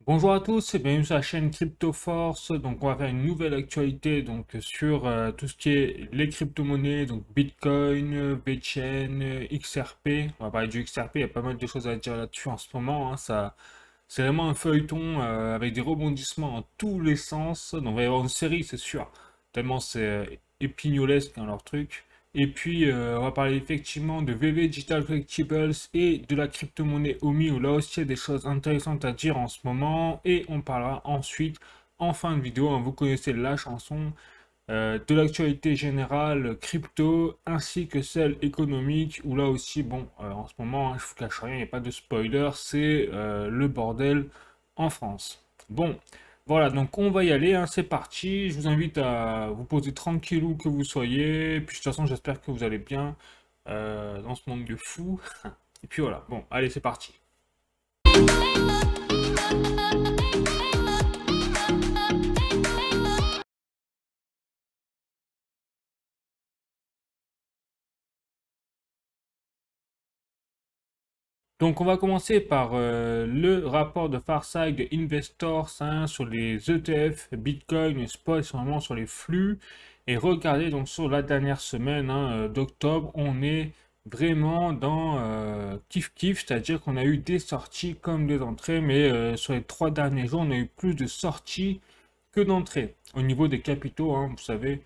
Bonjour à tous et bienvenue sur la chaîne CryptoForce. Donc on va faire une nouvelle actualité sur tout ce qui est les crypto-monnaies, donc Bitcoin, VeChain, XRP. On va parler du XRP, il y a pas mal de choses à dire là-dessus en ce moment, hein. C'est vraiment un feuilleton avec des rebondissements en tous les sens. Donc il va y avoir une série, c'est sûr, tellement c'est épignolesque, hein, leur truc. Et puis, on va parler effectivement de VV Digital Collectibles et de la crypto-monnaie OMI, où là aussi il y a des choses intéressantes à dire en ce moment. Et on parlera ensuite, en fin de vidéo, hein, vous connaissez la chanson, de l'actualité générale crypto, ainsi que celle économique, où là aussi, bon, en ce moment, hein, je vous cache rien, il n'y a pas de spoiler, c'est le bordel en France. Bon, voilà, donc on va y aller, hein, c'est parti. Je vous invite à vous poser tranquille où que vous soyez. Puis de toute façon, j'espère que vous allez bien dans ce monde de fou. Et puis voilà, bon, allez, c'est parti. Donc on va commencer par le rapport de Farsight Investors, hein, sur les ETF, Bitcoin, spot, vraiment sur les flux. Et regardez donc sur la dernière semaine, hein, d'octobre, on est vraiment dans kiff kiff, c'est-à-dire qu'on a eu des sorties comme des entrées, mais sur les 3 derniers jours, on a eu plus de sorties que d'entrées. Au niveau des capitaux, hein, vous savez,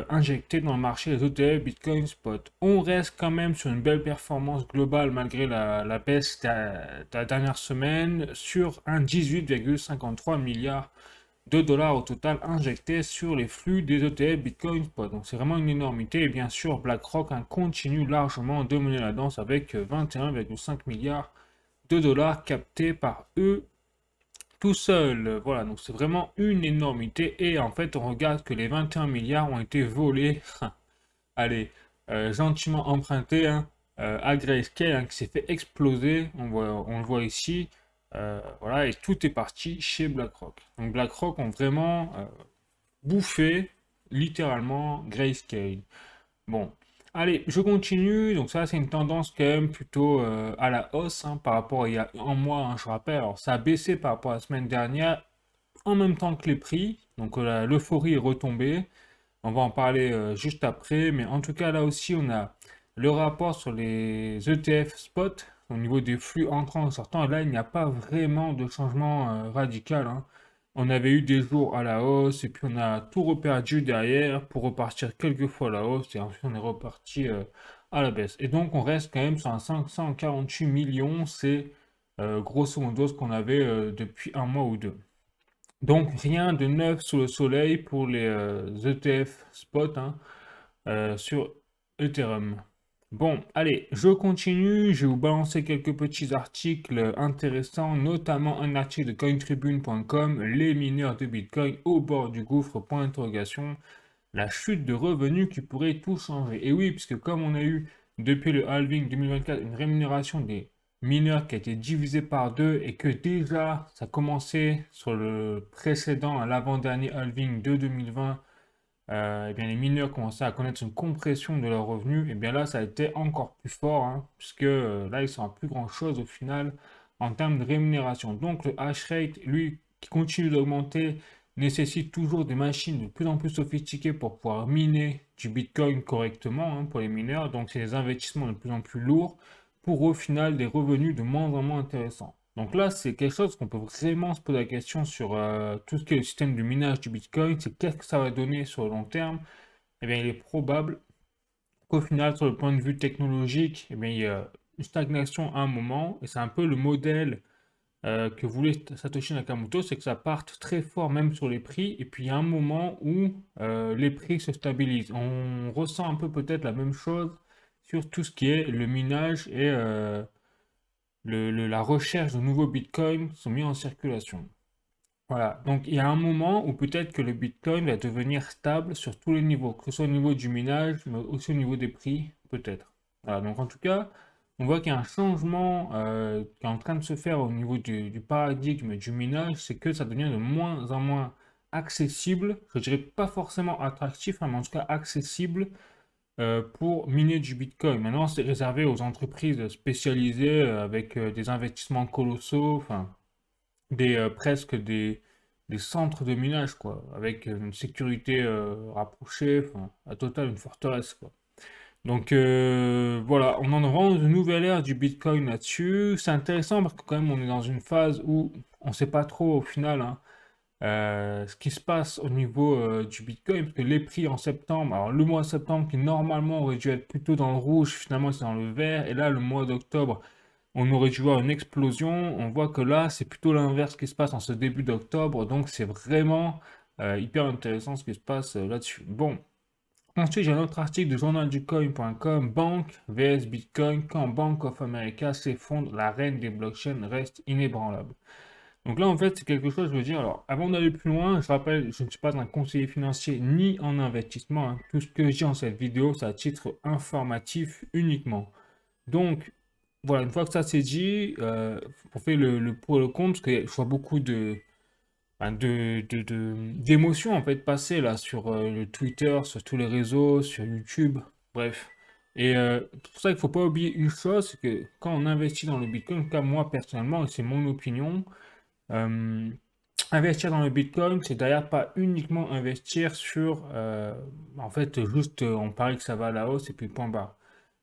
injectés dans le marché des ETF, Bitcoin, Spot. On reste quand même sur une belle performance globale malgré la baisse de la dernière semaine sur un 18,53 milliards de dollars au total injectés sur les flux des ETF Bitcoin Spot. Donc c'est vraiment une énormité. Et bien sûr, BlackRock, hein, continue largement de mener la danse avec 21,5 milliards de dollars captés par eux tout seul. Voilà, donc c'est vraiment une énormité. Et en fait, on regarde que les 21 milliards ont été volés, allez, gentiment empruntés, hein, à Grayscale, hein, qui s'est fait exploser. On le voit ici. Voilà, et tout est parti chez BlackRock. Donc BlackRock ont vraiment bouffé, littéralement, Grayscale. Bon, allez, je continue. Donc ça, c'est une tendance quand même plutôt à la hausse, hein, par rapport à il y a un mois, hein, je rappelle. Alors ça a baissé par rapport à la semaine dernière, en même temps que les prix. Donc l'euphorie est retombée. On va en parler juste après. Mais en tout cas, là aussi, on a le rapport sur les ETF spot au niveau des flux entrants et sortants. Et là, il n'y a pas vraiment de changement radical, hein. On avait eu des jours à la hausse et puis on a tout reperdu derrière pour repartir quelques fois à la hausse et ensuite on est reparti à la baisse. Et donc on reste quand même sur un 548 millions, c'est grosso modo ce qu'on avait depuis un mois ou deux. Donc rien de neuf sous le soleil pour les ETF spot, hein, sur Ethereum. Bon, allez, je continue. Je vais vous balancer quelques petits articles intéressants, notamment un article de cointribune.com, les mineurs de Bitcoin au bord du gouffre, point d'interrogation, la chute de revenus qui pourrait tout changer. Et oui, puisque comme on a eu depuis le halving 2024 une rémunération des mineurs qui a été divisée par deux et que déjà ça commençait sur le précédent, à l'avant-dernier halving de 2020, eh bien, les mineurs commençaient à connaître une compression de leurs revenus, et bien là, ça a été encore plus fort, hein, puisque là, ils sont à plus grand-chose au final en termes de rémunération. Donc, le hash rate, lui, qui continue d'augmenter, nécessite toujours des machines de plus en plus sophistiquées pour pouvoir miner du Bitcoin correctement, hein, pour les mineurs. Donc, c'est des investissements de plus en plus lourds pour au final des revenus de moins en moins intéressants. Donc là, c'est quelque chose qu'on peut vraiment se poser la question sur tout ce qui est le système de minage du Bitcoin, c'est qu'est-ce que ça va donner sur le long terme. Eh bien, il est probable qu'au final, sur le point de vue technologique, eh bien, il y a une stagnation à un moment, et c'est un peu le modèle que voulait Satoshi Nakamoto, c'est que ça parte très fort même sur les prix, et puis il y a un moment où les prix se stabilisent. On ressent un peu peut-être la même chose sur tout ce qui est le minage et la recherche de nouveaux bitcoins sont mis en circulation. Voilà, donc il y a un moment où peut-être que le bitcoin va devenir stable sur tous les niveaux, que ce soit au niveau du minage, mais aussi au niveau des prix, peut-être. Voilà, donc en tout cas, on voit qu'il y a un changement qui est en train de se faire au niveau du paradigme du minage, c'est que ça devient de moins en moins accessible, je dirais pas forcément attractif, hein, mais en tout cas accessible pour miner du Bitcoin. Maintenant, c'est réservé aux entreprises spécialisées avec des investissements colossaux. Enfin, presque des centres de minage, quoi, avec une sécurité rapprochée, enfin, à total une forteresse, quoi. Donc voilà, on en est vraiment dans une nouvelle ère du Bitcoin là-dessus. C'est intéressant parce que quand même on est dans une phase où on ne sait pas trop au final, hein, ce qui se passe au niveau du Bitcoin, parce que les prix en septembre, alors le mois de septembre qui normalement aurait dû être plutôt dans le rouge, finalement c'est dans le vert, et là le mois d'octobre, on aurait dû voir une explosion. On voit que là c'est plutôt l'inverse qui se passe en ce début d'octobre, donc c'est vraiment hyper intéressant ce qui se passe là-dessus. Bon, ensuite j'ai un autre article de journalducoin.com, Banque vs Bitcoin, quand Bank of America s'effondre, la reine des blockchains reste inébranlable. Donc là, en fait, c'est quelque chose, je veux dire, alors, avant d'aller plus loin, je rappelle, je ne suis pas un conseiller financier ni en investissement, hein. Tout ce que je dis en cette vidéo, c'est à titre informatif uniquement. Donc, voilà, une fois que ça c'est dit, on fait le pour et le contre, parce que je vois beaucoup d'émotions, en fait, passer là, sur le Twitter, sur tous les réseaux, sur YouTube, bref. Et c'est pour ça qu'il ne faut pas oublier une chose, c'est que quand on investit dans le Bitcoin, en tout cas moi personnellement, et c'est mon opinion, euh, investir dans le Bitcoin, c'est d'ailleurs pas uniquement investir sur, en fait, juste on parie que ça va à la hausse et puis point barre.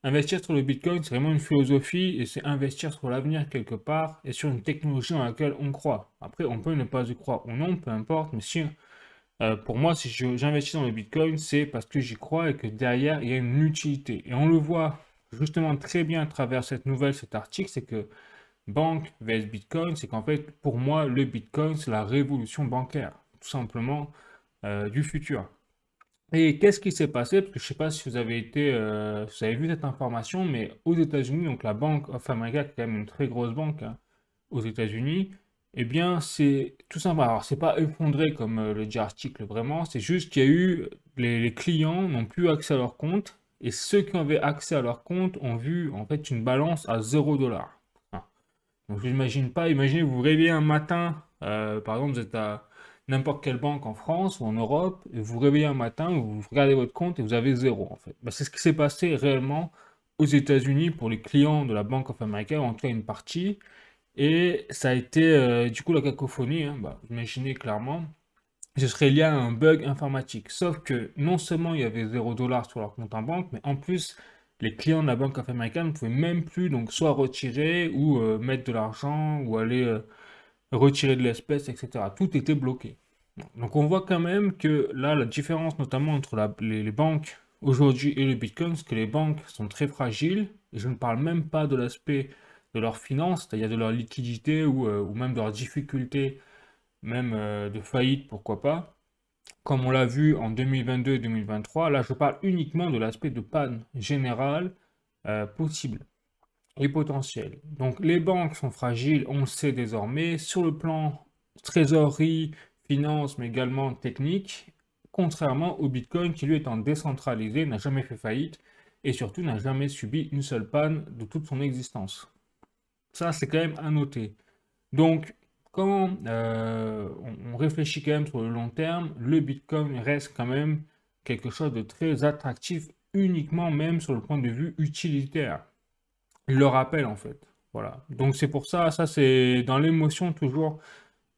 Investir sur le Bitcoin, c'est vraiment une philosophie et c'est investir sur l'avenir quelque part et sur une technologie dans laquelle on croit. Après, on peut ne pas y croire ou non, peu importe, mais si, pour moi, si j'investis dans le Bitcoin, c'est parce que j'y crois et que derrière, il y a une utilité. Et on le voit justement très bien à travers cette nouvelle, cet article, c'est que Banque vs Bitcoin, c'est qu'en fait, pour moi, le Bitcoin, c'est la révolution bancaire, tout simplement, du futur. Et qu'est-ce qui s'est passé? Parce que je ne sais pas si vous avez vu cette information, mais aux États-Unis, donc la Bank of America, qui est quand même une très grosse banque, hein, aux États-Unis, eh bien, c'est tout simple. Alors, c'est pas effondré comme le dit l'article vraiment, c'est juste qu'il y a eu, les clients n'ont plus accès à leur compte, et ceux qui avaient accès à leur compte ont vu, en fait, une balance à 0 $. Donc, je n'imagine pas, imaginez, vous vous réveillez un matin, par exemple, vous êtes à n'importe quelle banque en France ou en Europe, et vous vous réveillez un matin, vous regardez votre compte et vous avez zéro, en fait. Bah, c'est ce qui s'est passé réellement aux États-Unis pour les clients de la Bank of America, ou en tout cas une partie, et ça a été du coup la cacophonie, hein, bah, vous imaginez clairement, ce serait lié à un bug informatique. Sauf que non seulement il y avait 0 $ sur leur compte en banque, mais en plus, les clients de la Banque of America ne pouvaient même plus donc soit retirer ou mettre de l'argent ou aller retirer de l'espèce, etc. Tout était bloqué. Donc on voit quand même que là, la différence notamment entre les banques aujourd'hui et le Bitcoin, c'est que les banques sont très fragiles. Et je ne parle même pas de l'aspect de leurs finances, c'est-à-dire de leur liquidité ou même de leurs difficultés, même de faillite, pourquoi pas comme on l'a vu en 2022 et 2023, là je parle uniquement de l'aspect de panne générale possible et potentiel. Donc les banques sont fragiles, on le sait désormais, sur le plan trésorerie, finance, mais également technique, contrairement au Bitcoin qui lui étant décentralisé, n'a jamais fait faillite et surtout n'a jamais subi une seule panne de toute son existence. Ça c'est quand même à noter. Donc, quand on réfléchit quand même sur le long terme, le Bitcoin reste quand même quelque chose de très attractif, uniquement même sur le point de vue utilitaire. Il le rappelle en fait. Voilà. Donc c'est pour ça, ça c'est dans l'émotion toujours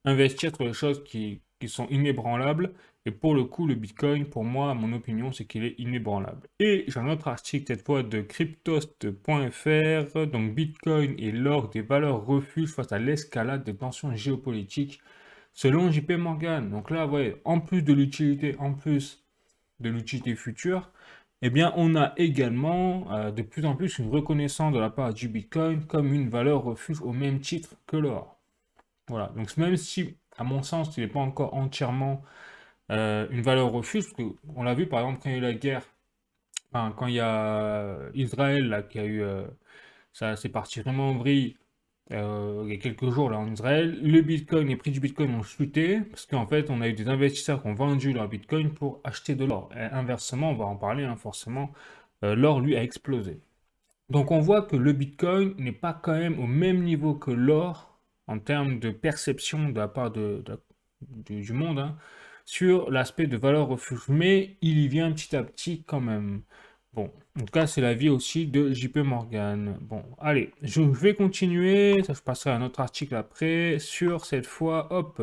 investir sur les choses qui sont inébranlables. Et pour le coup, le Bitcoin, pour moi, mon opinion, c'est qu'il est inébranlable. Et j'ai un autre article, cette fois de cryptost.fr, donc Bitcoin et l'or des valeurs refuge face à l'escalade des tensions géopolitiques, selon JP Morgan. Donc là, ouais, en plus de l'utilité, en plus de l'utilité future, eh bien, on a également de plus en plus une reconnaissance de la part du Bitcoin comme une valeur refuge au même titre que l'or. Voilà, donc même si, à mon sens, il n'est pas encore entièrement une valeur refuge, parce qu'on l'a vu par exemple quand il y a eu la guerre, enfin, quand il y a Israël là, qui a eu, ça c'est parti vraiment en vrille il y a quelques jours là en Israël, le Bitcoin, les prix du Bitcoin ont chuté, parce qu'en fait on a eu des investisseurs qui ont vendu leur Bitcoin pour acheter de l'or. Et inversement, on va en parler hein, forcément, l'or lui a explosé. Donc on voit que le Bitcoin n'est pas quand même au même niveau que l'or en termes de perception de la part du monde hein, sur l'aspect de valeur refuge, mais il y vient petit à petit quand même. Bon, en tout cas, c'est l'avis aussi de JP Morgan. Bon, allez, je vais continuer. Ça, je passerai à un autre article après. Sur cette fois, hop.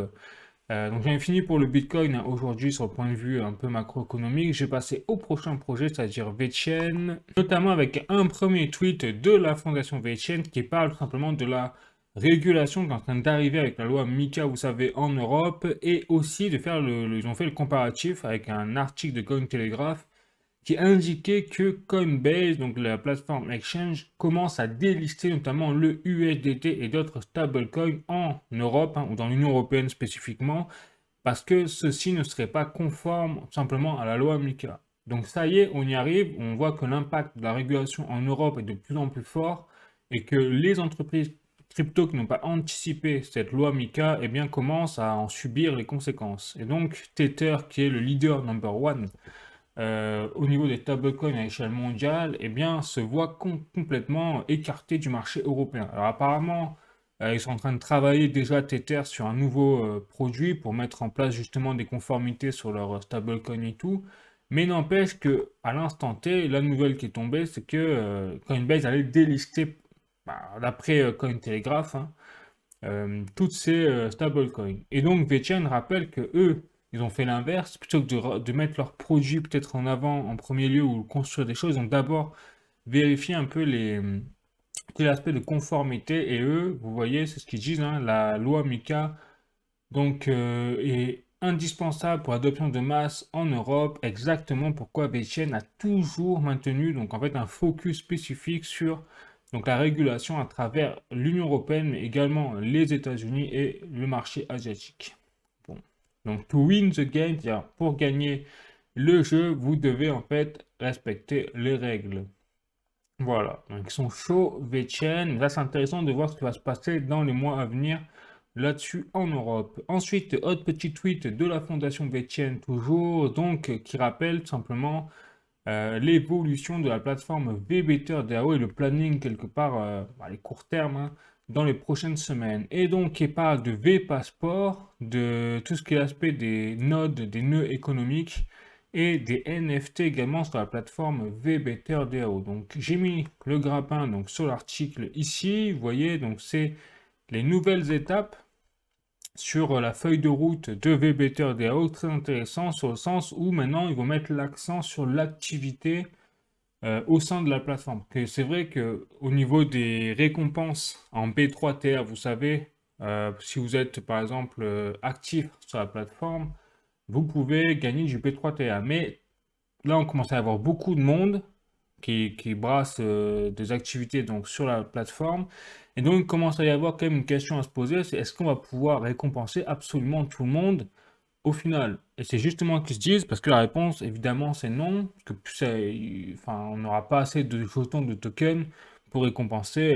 Donc, j'en ai fini pour le Bitcoin hein, aujourd'hui sur le point de vue un peu macroéconomique. J'ai passé au prochain projet, c'est-à-dire VeChain, notamment avec un premier tweet de la fondation VeChain qui parle tout simplement de la régulation qui est en train d'arriver avec la loi MiCA, vous savez, en Europe, et aussi de faire ils ont fait le comparatif avec un article de Cointelegraph qui indiquait que Coinbase, donc la plateforme exchange, commence à délister notamment le USDT et d'autres stablecoins en Europe, hein, ou dans l'Union européenne spécifiquement, parce que ceci ne serait pas conforme simplement à la loi MiCA. Donc ça y est, on y arrive, on voit que l'impact de la régulation en Europe est de plus en plus fort et que les entreprises crypto qui n'ont pas anticipé cette loi MiCA eh bien, commencent à en subir les conséquences. Et donc Tether, qui est le leader number one au niveau des stablecoins à échelle mondiale, eh bien, se voit complètement écarté du marché européen. Alors apparemment, ils sont en train de travailler déjà Tether sur un nouveau produit pour mettre en place justement des conformités sur leur stablecoin et tout. Mais n'empêche que à l'instant T, la nouvelle qui est tombée, c'est que Coinbase allait délister, d'après Cointelegraph, hein, toutes ces stablecoins. Et donc VeChain rappelle que eux, ils ont fait l'inverse, plutôt que de mettre leurs produits peut-être en avant en premier lieu ou construire des choses, ils ont d'abord vérifié un peu tout l'aspect de conformité et eux, vous voyez, c'est ce qu'ils disent, hein, la loi MiCA donc, est indispensable pour l'adoption de masse en Europe, exactement pourquoi VeChain a toujours maintenu donc en fait un focus spécifique sur donc la régulation à travers l'Union européenne, mais également les États-Unis et le marché asiatique. Bon. Donc, to win the game, c'est-à-dire pour gagner le jeu, vous devez en fait respecter les règles. Voilà, donc ils sont chauds, VeChain. Là, c'est intéressant de voir ce qui va se passer dans les mois à venir là-dessus en Europe. Ensuite, autre petit tweet de la fondation VeChain, toujours, donc qui rappelle tout simplement l'évolution de la plateforme VBetterDAO et le planning quelque part, les courts termes, hein, dans les prochaines semaines. Et donc, il parle de V-Passport, de tout ce qui est l'aspect des nodes, des nœuds économiques et des NFT également sur la plateforme VBetterDAO. Donc, j'ai mis le grappin donc, sur l'article ici. Vous voyez, donc c'est les nouvelles étapes sur la feuille de route de VBetterDAO, très intéressant sur le sens où maintenant ils vont mettre l'accent sur l'activité au sein de la plateforme. C'est vrai que au niveau des récompenses en B3TR, vous savez, si vous êtes par exemple actif sur la plateforme, vous pouvez gagner du B3TR. Mais là, on commence à avoir beaucoup de monde qui brasse des activités donc, sur la plateforme. Et donc, il commence à y avoir quand même une question à se poser, c'est est-ce qu'on va pouvoir récompenser absolument tout le monde au final? Et c'est justement qu'ils se disent, parce que la réponse, évidemment, c'est non, que on n'aura pas assez de jetons de tokens pour récompenser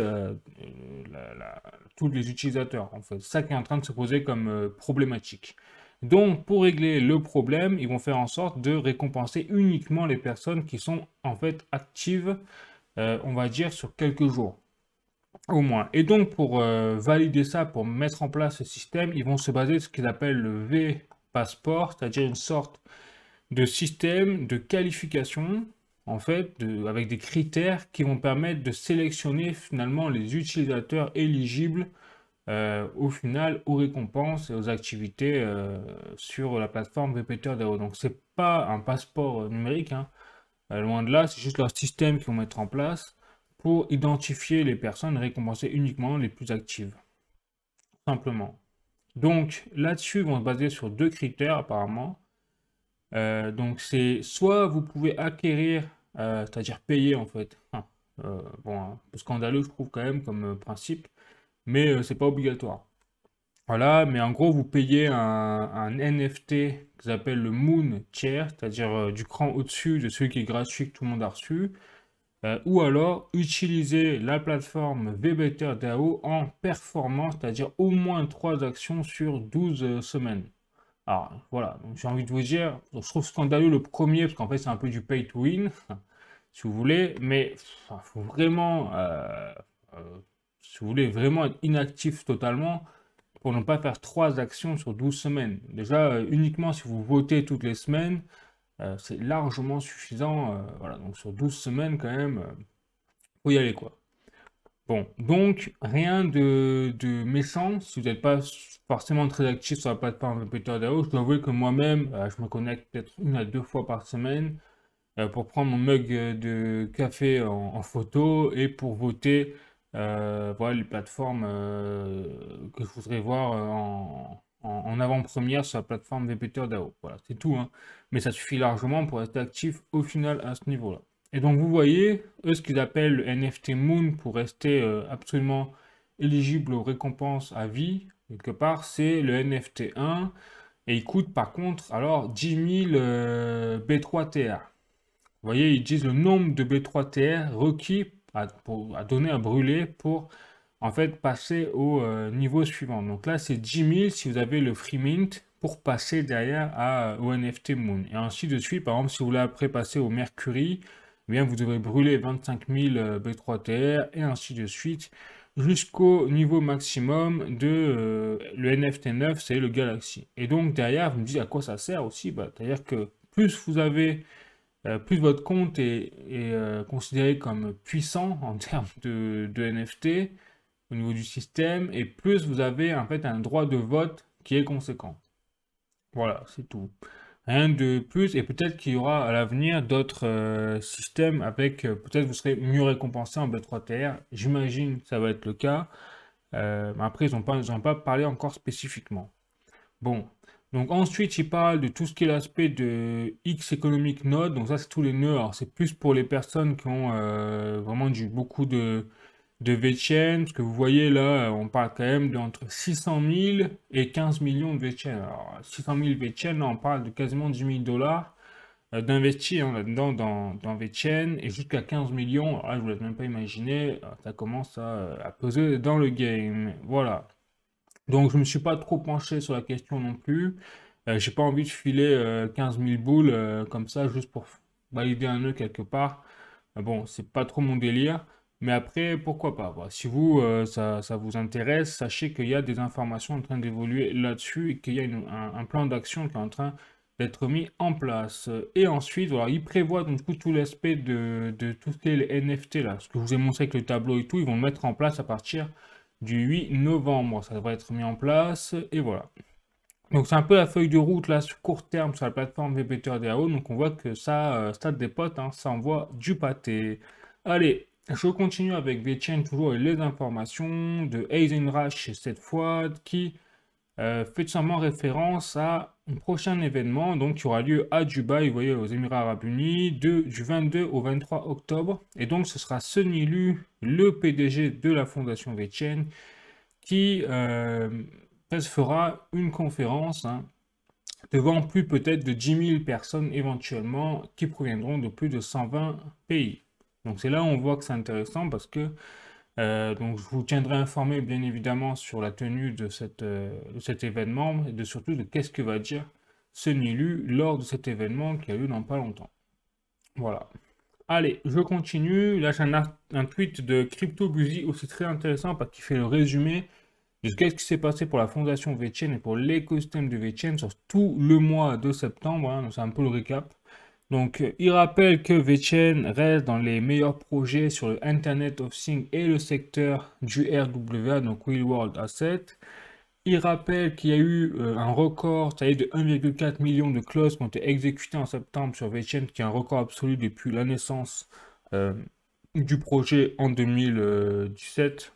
tous les utilisateurs. En fait, c'est ça qui est en train de se poser comme problématique. Donc, pour régler le problème, ils vont faire en sorte de récompenser uniquement les personnes qui sont en fait actives, on va dire, sur quelques jours, au moins. Et donc, pour valider ça, pour mettre en place ce système, ils vont se baser sur ce qu'ils appellent le V-Passport, c'est-à-dire une sorte de système de qualification, en fait, avec des critères qui vont permettre de sélectionner finalement les utilisateurs éligibles au final aux récompenses et aux activités sur la plateforme VBetterDAO. Donc c'est pas un passeport numérique, hein, loin de là, c'est juste leur système qu'ils vont mettre en place pour identifier les personnes et récompenser uniquement les plus actives. Simplement. Donc là-dessus, ils vont se baser sur deux critères apparemment. Donc c'est soit vous pouvez acquérir, c'est-à-dire payer en fait. Bon, un peu scandaleux je trouve quand même comme principe, mais c'est pas obligatoire. Voilà, mais en gros, vous payez un NFT qu'ils appellent le Moon Chair, c'est-à-dire du cran au-dessus de celui qui est gratuit que tout le monde a reçu, ou alors utiliser la plateforme VBetterDAO en performance, c'est-à-dire au moins 3 actions sur 12 semaines. Alors voilà, donc j'ai envie de vous dire, je trouve scandaleux le premier, parce qu'en fait c'est un peu du pay to win, si vous voulez, mais il faut vraiment, si vous voulez vraiment être inactif totalement, pour ne pas faire 3 actions sur 12 semaines. Déjà, uniquement si vous votez toutes les semaines, c'est largement suffisant. Voilà, donc sur 12 semaines quand même, faut y aller quoi. Bon, donc rien de méchant, si vous n'êtes pas forcément très actif sur la plateforme VPTorDAO, je dois avouer que moi-même, je me connecte peut-être 1 à 2 fois par semaine pour prendre mon mug de café en photo et pour voter voilà, les plateformes que je voudrais voir en avant-première sur la plateforme VPTorDAO. Voilà, c'est tout, hein. Mais ça suffit largement pour rester actif au final à ce niveau-là. Et donc vous voyez, eux, ce qu'ils appellent le NFT Moon pour rester absolument éligible aux récompenses à vie, quelque part, c'est le NFT 1 et il coûte par contre alors 10 000 B3TR. Vous voyez, ils disent le nombre de B3TR requis à donner à brûler pour en fait passer au niveau suivant. Donc là, c'est 10 000 si vous avez le free mint pour passer derrière au NFT Moon. Et ainsi de suite, par exemple, si vous voulez après passer au Mercury, eh bien, vous devrez brûler 25 000 B3TR et ainsi de suite jusqu'au niveau maximum de le NFT 9, c'est le Galaxy. Et donc derrière, vous me dites à quoi ça sert aussi, c'est-à-dire que plus vous avez plus votre compte est considéré comme puissant en termes de NFT au niveau du système, et plus vous avez en fait un droit de vote qui est conséquent. Voilà, c'est tout. Rien de plus, et peut-être qu'il y aura à l'avenir d'autres systèmes avec, peut-être vous serez mieux récompensé en B3TR, j'imagine que ça va être le cas, mais après ils n'ont pas parlé encore spécifiquement. Bon, donc ensuite, il parle de tout ce qui est l'aspect de X Economic Node. Donc ça, c'est tous les nœuds. Alors c'est plus pour les personnes qui ont vraiment beaucoup de VChain. Parce que vous voyez là, on parle quand même d'entre 600 000 et 15 millions de VChain. Alors 600 000 VChain, là, on parle de quasiment 10 000 dollars d'investir là-dedans dans VChain. Et jusqu'à 15 millions, alors là, je vous laisse même pas imaginer, ça commence à peser dans le game. Voilà. Donc je me suis pas trop penché sur la question non plus. J'ai pas envie de filer 15 000 boules comme ça juste pour valider un nœud quelque part. Bon, c'est pas trop mon délire. Mais après, pourquoi pas. Voilà. Si vous, ça vous intéresse, sachez qu'il y a des informations en train d'évoluer là-dessus et qu'il y a un plan d'action qui est en train d'être mis en place. Et ensuite, voilà, il prévoit donc du coup tout l'aspect de tout ce qui est les NFT là. Ce que je vous ai montré avec le tableau et tout, ils vont le mettre en place à partir du 8 novembre. Ça devrait être mis en place et voilà. Donc c'est un peu la feuille de route là sur court terme sur la plateforme VPTorDAO. Donc on voit que ça, stade des potes, hein, ça envoie du pâté. Allez, je continue avec VeChain toujours et les informations de Eisenreich cette fois qui fait tout simplement référence à un prochain événement donc, qui aura lieu à Dubaï, vous voyez, aux Émirats Arabes Unis, du 22 au 23 octobre. Et donc ce sera Sonny Lu, le PDG de la fondation VeChain, qui fera une conférence devant plus peut-être de 10 000 personnes éventuellement qui proviendront de plus de 120 pays. Donc c'est là où on voit que c'est intéressant parce que donc je vous tiendrai informé bien évidemment sur la tenue de cet événement et surtout de qu'est-ce que va dire Sonny Lu lors de cet événement qui a eu dans pas longtemps. Voilà. Allez, je continue. Là j'ai un tweet de CryptoBusy aussi très intéressant parce qu'il fait le résumé de qu'est-ce qui s'est passé pour la fondation VeChain et pour l'écosystème de VeChain sur tout le mois de septembre, hein, donc c'est un peu le récap. Donc, il rappelle que VeChain reste dans les meilleurs projets sur le Internet of Things et le secteur du RWA, donc Real World Asset. Il rappelle qu'il y a eu un record, c'est-à-dire de 1,4 million de clauses qui ont été exécutées en septembre sur VeChain, qui est un record absolu depuis la naissance du projet en 2017,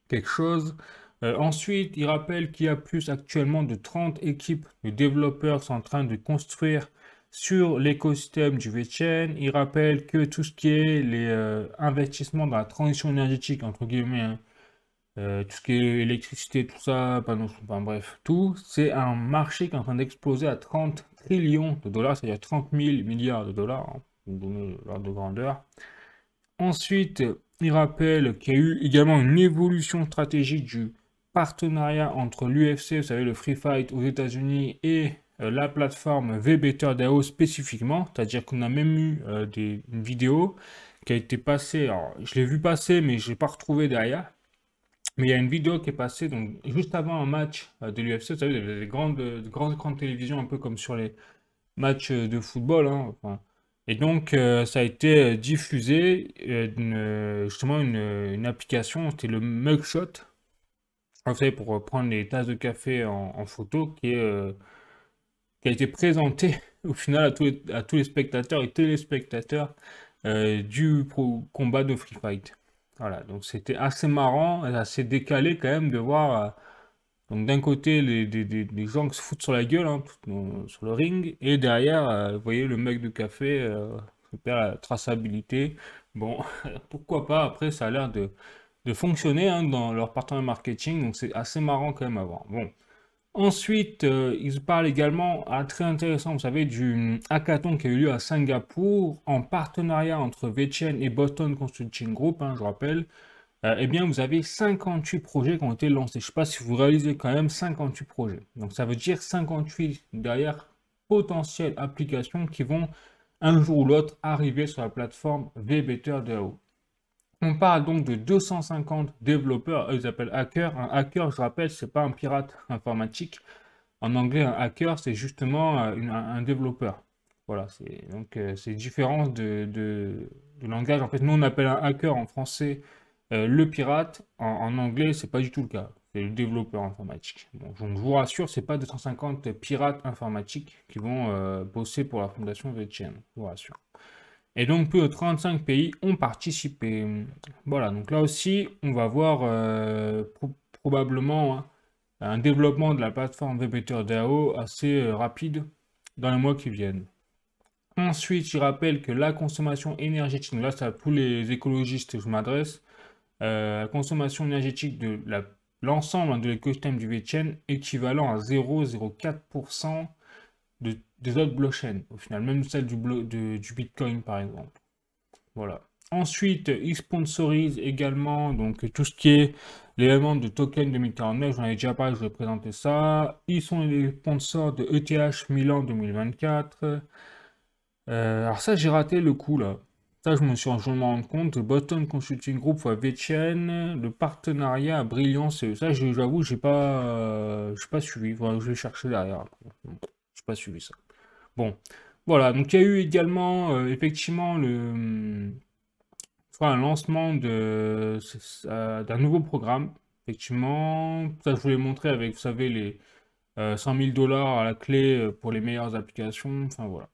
quelque chose. Ensuite, il rappelle qu'il y a plus actuellement de 30 équipes de développeurs qui sont en train de construire sur l'écosystème du VeChain. Il rappelle que tout ce qui est les investissements dans la transition énergétique, entre guillemets, hein, tout ce qui est électricité, tout ça, enfin, bref, tout, c'est un marché qui est en train d'exploser à 30 trillions de dollars, c'est-à-dire 30 000 milliards de dollars, hein, pour vous donner l'ordre de grandeur. Ensuite, il rappelle qu'il y a eu également une évolution stratégique du partenariat entre l'UFC, vous savez, le Free Fight aux États-Unis, et la plateforme VBetterDAO spécifiquement, c'est-à-dire qu'on a même eu une vidéo qui a été passée, alors je l'ai vu passer, mais je ne l'ai pas retrouvé derrière. Mais il y a une vidéo qui est passée donc, juste avant un match de l'UFC, vous savez, il y avait des grands écrans de télévision, un peu comme sur les match de football, hein, enfin. Et donc, ça a été diffusé, justement, une application, c'était le Mugshot. Vous savez, pour prendre les tasses de café en photo, qui a été présenté au final à tous les spectateurs et téléspectateurs combat de Free Fight. Voilà, donc c'était assez marrant, et assez décalé quand même de voir donc d'un côté des gens qui se foutent sur la gueule hein, sur le ring, et derrière, vous voyez le mec de café qui perd la traçabilité. Bon, pourquoi pas, après ça a l'air de fonctionner hein, dans leur partenaire marketing, donc c'est assez marrant quand même à voir. Bon. Ensuite, ils parlent également, très intéressant, vous savez, du hackathon qui a eu lieu à Singapour en partenariat entre VChain et Boston Consulting Group, hein, je rappelle. Eh bien, vous avez 58 projets qui ont été lancés. Je ne sais pas si vous réalisez quand même 58 projets. Donc, ça veut dire 58 derrière potentielles applications qui vont un jour ou l'autre arriver sur la plateforme VBetterDAO. On parle donc de 250 développeurs, eux ils appellent hackers. Un hacker, je rappelle, c'est pas un pirate informatique. En anglais, un hacker, c'est justement un développeur. Voilà, c'est différent de langage. En fait, nous on appelle un hacker en français le pirate. En anglais, c'est pas du tout le cas. C'est le développeur informatique. Bon, donc je vous rassure, c'est pas 250 pirates informatiques qui vont bosser pour la fondation VChain. Je vous rassure. Et donc, plus de 35 pays ont participé. Voilà, donc là aussi, on va voir probablement hein, un développement de la plateforme VBetterDAO assez rapide dans les mois qui viennent. Ensuite, je rappelle que la consommation énergétique, là c'est à tous les écologistes que je m'adresse, la consommation énergétique de l'ensemble de l'écosystème du VChain équivalent à 0,04% des autres blockchains, au final, même celle du Bitcoin par exemple. Voilà. Ensuite, ils sponsorisent également donc, tout ce qui est l'élément de token 2049, j'en ai déjà parlé, je vais présenter ça. Ils sont les sponsors de ETH Milan 2024. Alors ça, j'ai raté le coup là. Ça, je me suis rendu compte. Boston Consulting Group fois VChain, le partenariat à Brilliant CE. Ça, j'avoue, j'ai pas suivi. Voilà, je vais chercher derrière. J'ai pas suivi ça. Bon, voilà. Donc, il y a eu également, effectivement, un lancement d'un nouveau programme. Effectivement, ça, je voulais montrer avec, vous savez, les 100 000 $ à la clé pour les meilleures applications. Enfin, voilà.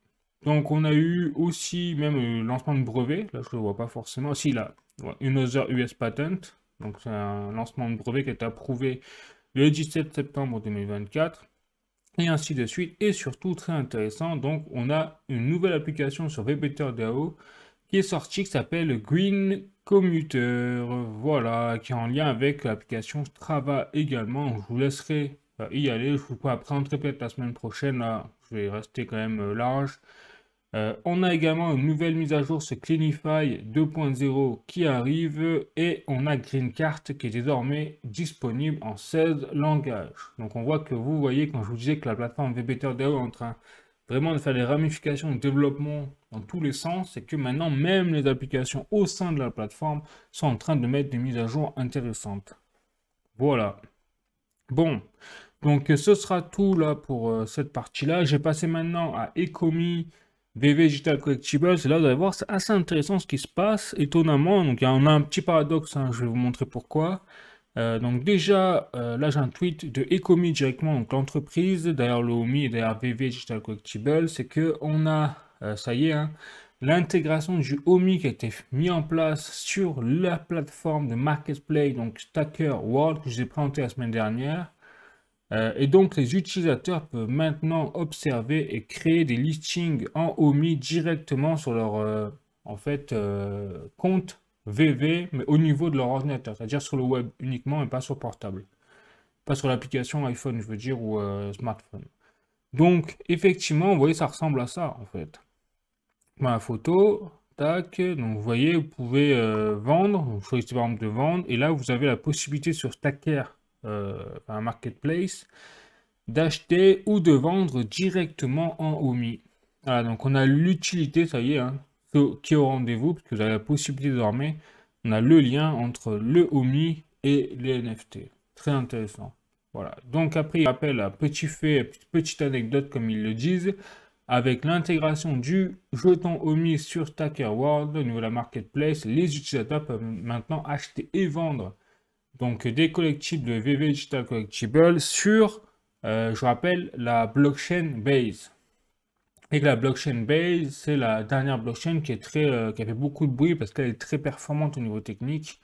Donc, on a eu aussi même le lancement de brevet. Là, je ne le vois pas forcément. Si, là, une Other US Patent. Donc, c'est un lancement de brevet qui a été approuvé le 17 septembre 2024. Et ainsi de suite. Et surtout, très intéressant, donc, on a une nouvelle application sur VBetterDAO qui est sortie, qui s'appelle Green Commuter. Voilà, qui est en lien avec l'application Strava également. Je vous laisserai y aller. Je vous présenterai peut-être la semaine prochaine. Là, je vais rester quand même large. On a également une nouvelle mise à jour sur Cleanify 2.0 qui arrive et on a Greencard qui est désormais disponible en 16 langages. Donc on voit que vous voyez quand je vous disais que la plateforme VBetterDAO est en train vraiment de faire des ramifications de développement dans tous les sens, c'est que maintenant même les applications au sein de la plateforme sont en train de mettre des mises à jour intéressantes. Voilà. Bon, donc ce sera tout là pour cette partie-là. J'ai passé maintenant à Ecomi VV Digital Collectibles. Et là, vous allez voir, c'est assez intéressant ce qui se passe, étonnamment. Donc, on a un petit paradoxe, hein, je vais vous montrer pourquoi. Donc, déjà, là, j'ai un tweet de Ecomi directement, donc l'entreprise, derrière le OMI et derrière VV Digital Collectibles, c'est que on a, ça y est, hein, l'intégration du OMI qui a été mis en place sur la plateforme de Marketplace, donc Stacker World, que je vous ai présenté la semaine dernière. Et donc, les utilisateurs peuvent maintenant observer et créer des listings en OMI directement sur leur en fait, compte VV, mais au niveau de leur ordinateur, c'est-à-dire sur le web uniquement et pas sur portable. Pas sur l'application iPhone, je veux dire, ou smartphone. Donc, effectivement, vous voyez, ça ressemble à ça, en fait. Ma photo, tac, donc vous voyez, vous pouvez vendre, vous choisissez par exemple de vendre, et là, vous avez la possibilité sur Stacker, un marketplace, d'acheter ou de vendre directement en OMI. Voilà, donc on a l'utilité, ça y est, hein, qui est au rendez-vous, parce que vous avez la possibilité désormais, on a le lien entre le OMI et les NFT. Très intéressant. Voilà, donc après, il rappelle un petit fait, petite anecdote comme ils le disent. avec l'intégration du jeton OMI sur Stacker World au niveau de la marketplace, les utilisateurs peuvent maintenant acheter et vendre donc des collectibles de VV Digital Collectibles sur, je rappelle, la blockchain Base. Et que la blockchain Base, c'est la dernière blockchain qui est qui a fait beaucoup de bruit parce qu'elle est très performante au niveau technique.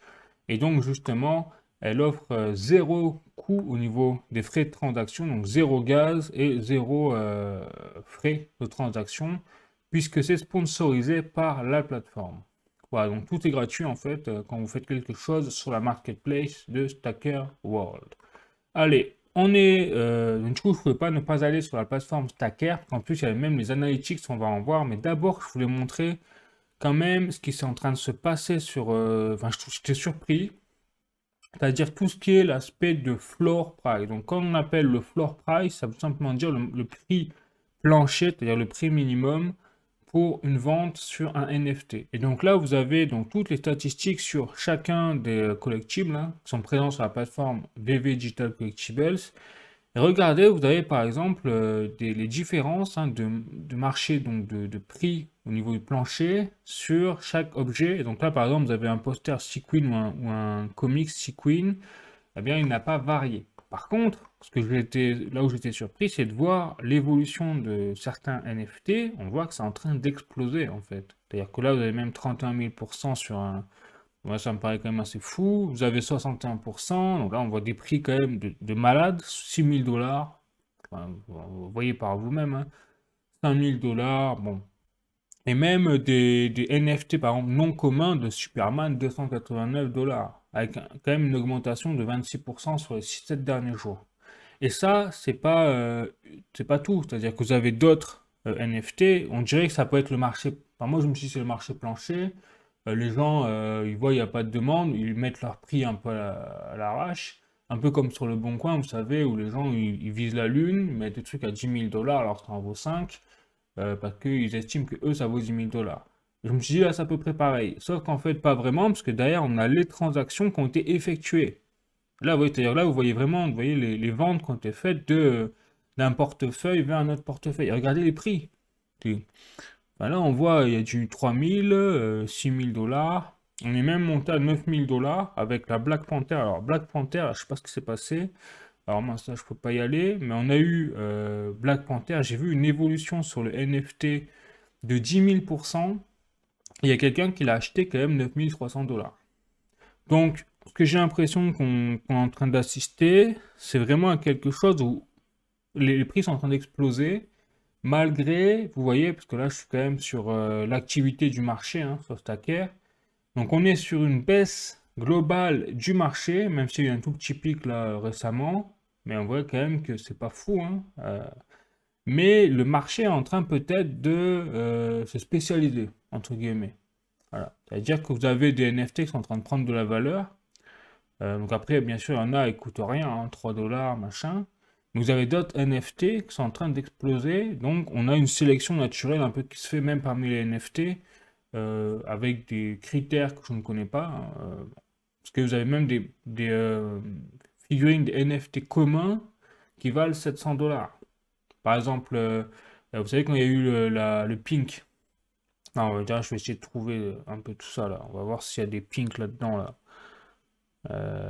Et donc, justement, elle offre zéro coût au niveau des frais de transaction, donc zéro gaz et zéro frais de transaction, puisque c'est sponsorisé par la plateforme. Voilà, donc tout est gratuit en fait quand vous faites quelque chose sur la marketplace de Stacker World. Allez, donc, du coup, je ne pouvais pas ne pas aller sur la plateforme Stacker. En plus, il y avait même les analytics, on va en voir. Mais d'abord, je voulais montrer quand même ce qui s'est en train de se passer sur... Enfin, j'étais surpris. C'est-à-dire tout ce qui est l'aspect de floor price. Donc, quand on appelle le floor price, ça veut simplement dire le prix plancher, c'est-à-dire le prix minimum pour une vente sur un NFT. Et donc là, vous avez donc toutes les statistiques sur chacun des collectibles hein, qui sont présents sur la plateforme VV Digital Collectibles. Et regardez, vous avez par exemple les différences hein, de marché, donc de prix au niveau du plancher sur chaque objet. Et donc là, par exemple, vous avez un poster Sequin ou un comics Sequin, eh bien, il n'a pas varié. Par contre, là où j'étais surpris, c'est de voir l'évolution de certains NFT. On voit que c'est en train d'exploser en fait. C'est-à-dire que là, vous avez même 31 000% sur un. Moi, ça me paraît quand même assez fou. Vous avez 61%. Donc là, on voit des prix quand même de malades. 6 000 dollars. Enfin, vous voyez par vous-même. Hein. 5 000 dollars. Bon. Et même des NFT, par exemple, non communs de Superman, 289 dollars. Avec quand même une augmentation de 26% sur les 7 derniers jours. Et ça, c'est pas tout. C'est-à-dire que vous avez d'autres NFT. On dirait que ça peut être le marché. Enfin, moi, je me suis dit c'est le marché plancher. Les gens, ils voient il n'y a pas de demande, ils mettent leur prix un peu à l'arrache. Un peu comme sur le Bon Coin, vous savez, où les gens ils visent la lune, ils mettent des trucs à 10 000 dollars alors que ça en vaut 5, parce qu'ils estiment que eux ça vaut 10 000 dollars. Je me suis dit là, c'est à peu près pareil. Sauf qu'en fait, pas vraiment, parce que derrière, on a les transactions qui ont été effectuées. Là, vous voyez, là, vous voyez vraiment, vous voyez les ventes qui ont été faites d'un portefeuille vers un autre portefeuille. Et regardez les prix. Ben là, on voit, il y a du 3000, 6000 dollars. On est même monté à 9000 dollars avec la Black Panther. Alors, Black Panther, je sais pas ce qui s'est passé. Alors, moi, ça, je peux pas y aller. Mais on a eu Black Panther. J'ai vu une évolution sur le NFT de 10 000%. Il y a quelqu'un qui l'a acheté quand même 9300 dollars. Donc, ce que j'ai l'impression qu'on est en train d'assister, c'est vraiment à quelque chose où les prix sont en train d'exploser. Malgré, vous voyez, parce que là je suis quand même sur l'activité du marché, hein, sur Stacker. Donc on est sur une baisse globale du marché, même s'il y a eu un tout petit pic là récemment. Mais on voit quand même que c'est pas fou. Hein, mais le marché est en train peut-être de se spécialiser, entre guillemets. Voilà. C'est-à-dire que vous avez des NFT qui sont en train de prendre de la valeur. Donc après, bien sûr, il y en a qui ne coûtent rien, hein, 3 dollars, machin. Vous avez d'autres NFT qui sont en train d'exploser. Donc, on a une sélection naturelle un peu qui se fait même parmi les NFT avec des critères que je ne connais pas. Hein, parce que vous avez même des figurines, des NFT communs qui valent 700 dollars. Par exemple, vous savez quand il y a eu le Pink. Non, je vais essayer de trouver un peu tout ça là. On va voir s'il y a des Pink là-dedans là.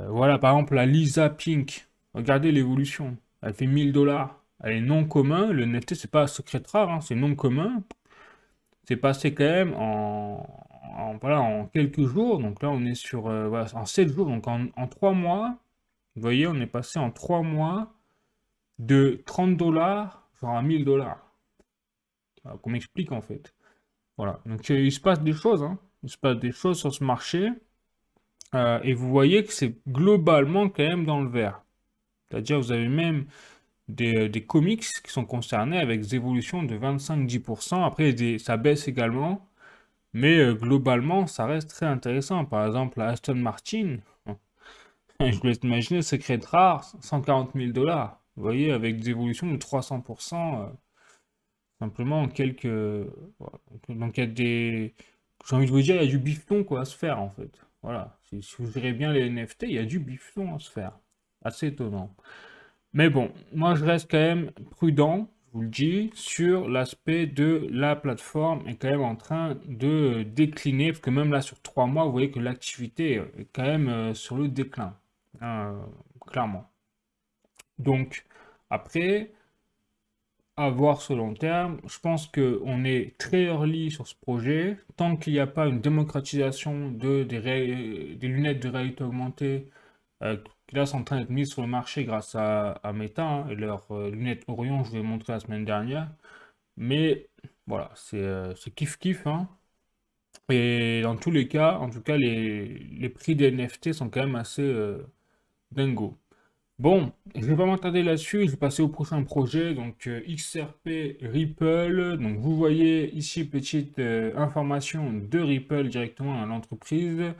Voilà, par exemple, la Lisa Pink. Regardez l'évolution. Elle fait 1000 dollars. Elle est non commun. Le NFT, c'est pas un secret rare, hein, c'est non commun. C'est passé quand même voilà, en quelques jours. Donc là, on est sur voilà, en 7 jours. Donc en 3 mois, vous voyez, on est passé en 3 mois de 30 dollars genre à 1000 dollars. Qu'on m'explique en fait. Voilà. Donc il se passe des choses. Hein. Il se passe des choses sur ce marché. Et vous voyez que c'est globalement quand même dans le vert. C'est-à-dire vous avez même des comics qui sont concernés avec des évolutions de 25-10%. Après, ça baisse également. Mais globalement, ça reste très intéressant. Par exemple, la Aston Martin, je vous laisse imaginer, secret rare, 140 000 dollars. Vous voyez, avec des évolutions de 300%, simplement en quelques... Voilà. Donc il y a des... J'ai envie de vous dire, il y a du bifton quoi, à se faire en fait. Voilà, si vous verrez bien les NFT, il y a du bifton à se faire. Assez étonnant. Mais bon, moi je reste quand même prudent. vous le dis, sur l'aspect de la plateforme est quand même en train de décliner, parce que même là sur 3 mois, vous voyez que l'activité est quand même sur le déclin, hein, clairement. Donc après, à voir sur le long terme, je pense qu'on est très early sur ce projet. Tant qu'il n'y a pas une démocratisation des lunettes de réalité augmentée, qui là sont en train d'être mises sur le marché grâce à Meta, hein, et leurs lunettes Orion, je vous ai montré la semaine dernière. Mais voilà, c'est kiff-kiff, hein. Et dans tous les cas, en tout cas, les prix des NFT sont quand même assez dingo. Bon, je vais pas m'attarder là-dessus, je vais passer au prochain projet, donc XRP Ripple. Donc vous voyez ici petite information de Ripple directement à l'entreprise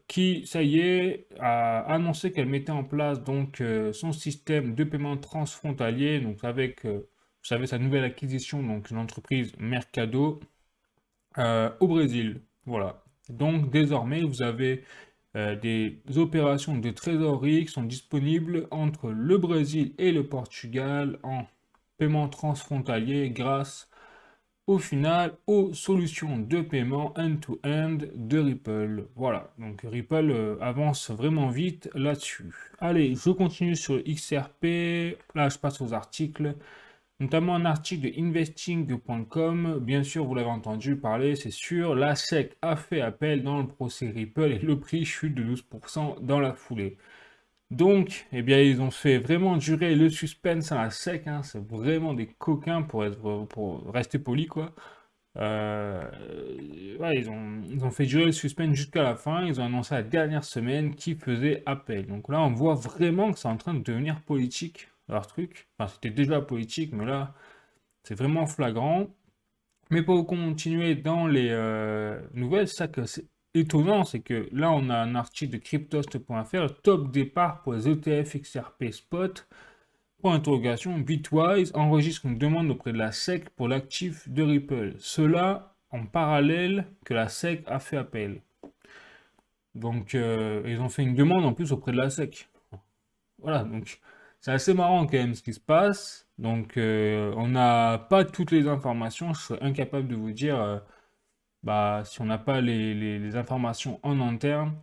qui, ça y est, a annoncé qu'elle mettait en place donc son système de paiement transfrontalier, donc avec, vous savez, sa nouvelle acquisition, donc l'entreprise Mercado au Brésil. Voilà. Donc désormais, vous avez des opérations de trésorerie qui sont disponibles entre le Brésil et le Portugal en paiement transfrontalier grâce au final aux solutions de paiement end-to-end de Ripple. Voilà, donc Ripple avance vraiment vite là-dessus. Allez, je continue sur XRP. Là, je passe aux articles, notamment un article de investing.com. Bien sûr, vous l'avez entendu parler, c'est sûr. La SEC a fait appel dans le procès Ripple et le prix chute de 12% dans la foulée. Donc, eh bien, ils ont fait vraiment durer le suspense à la SEC, hein. C'est vraiment des coquins pour rester poli, quoi. Euh, ouais, ils ont fait durer le suspense jusqu'à la fin. Ils ont annoncé la dernière semaine qu'ils faisaient appel. Donc là, on voit vraiment que c'est en train de devenir politique, leur truc. Enfin, c'était déjà politique, mais là, c'est vraiment flagrant. Mais pour continuer dans les nouvelles, ça que c'est étonnant, c'est que là, on a un article de cryptost.fr, top départ pour les ETF XRP Spot. Point d'interrogation, Bitwise enregistre une demande auprès de la SEC pour l'actif de Ripple. Cela en parallèle que la SEC a fait appel. Donc, ils ont fait une demande en plus auprès de la SEC. Voilà, donc c'est assez marrant quand même ce qui se passe. Donc, on n'a pas toutes les informations. Je suis incapable de vous dire bah, si on n'a pas les informations en interne.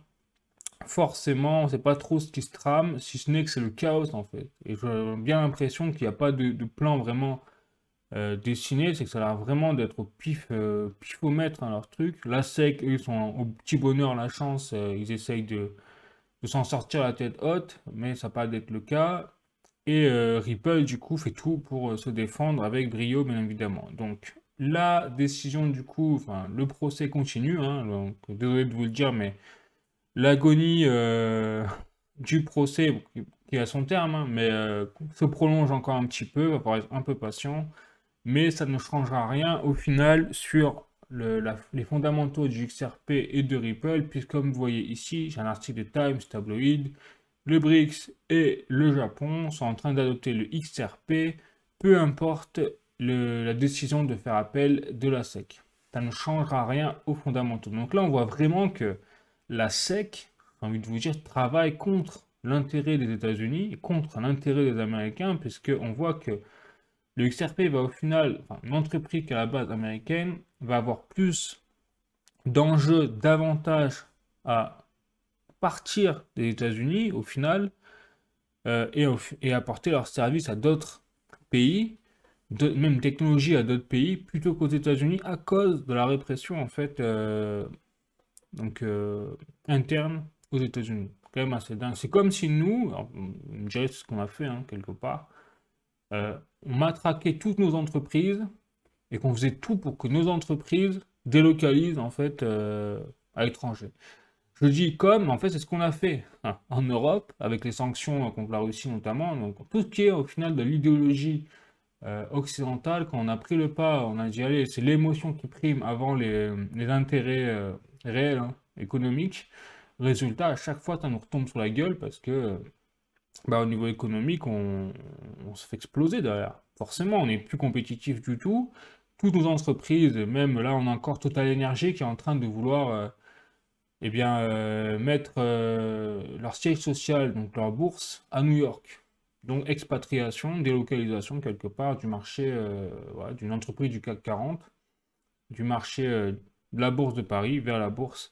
Forcément, on ne sait pas trop ce qui se trame, si ce n'est que c'est le chaos en fait. Et j'ai bien l'impression qu'il n'y a pas de plan vraiment dessiné, c'est que ça a l'air vraiment d'être au pifomètre hein, leur truc. La SEC, eux, sont au petit bonheur, la chance, ils essayent de s'en sortir la tête haute, mais ça n'a pas d'être le cas. Et Ripple, du coup, fait tout pour se défendre avec brio, bien évidemment. Donc, la décision, du coup, enfin, le procès continue, hein, donc, désolé de vous le dire, mais l'agonie du procès, qui est à son terme, hein, mais se prolonge encore un petit peu, va falloir être un peu patient, mais ça ne changera rien au final sur les fondamentaux du XRP et de Ripple, puisque comme vous voyez ici, j'ai un article de Times Tabloid, le BRICS et le Japon sont en train d'adopter le XRP, peu importe la décision de faire appel de la SEC. Ça ne changera rien aux fondamentaux. Donc là, on voit vraiment que la SEC, j'ai envie de vous dire, travaille contre l'intérêt des États-Unis et contre l'intérêt des Américains, puisqu'on voit que le XRP va au final, enfin, une entreprise qui est à la base américaine, va avoir plus d'enjeux, d'avantages à partir des États-Unis au final et apporter leurs services à d'autres pays, même technologie à d'autres pays, plutôt qu'aux États-Unis à cause de la répression en fait donc interne aux États-Unis. Quand même assez dingue. C'est comme si nous, alors, on me dirait ce qu'on a fait hein, quelque part, on matraquait toutes nos entreprises et qu'on faisait tout pour que nos entreprises délocalisent en fait à l'étranger. Je dis comme, en fait, c'est ce qu'on a fait hein, en Europe, avec les sanctions contre la Russie notamment. Donc, tout ce qui est au final de l'idéologie occidentale, quand on a pris le pas, on a dit, allez, c'est l'émotion qui prime avant les intérêts réels, hein, économiques. Résultat, à chaque fois, ça nous retombe sur la gueule parce que, bah, au niveau économique, on se fait exploser derrière. Forcément, on n'est plus compétitif du tout. Toutes nos entreprises, même là, on a encore Total Energy qui est en train de vouloir eh bien, mettre leur siège social, donc leur bourse, à New York. Donc expatriation, délocalisation quelque part du marché, voilà, d'une entreprise du CAC 40, du marché de la bourse de Paris vers la bourse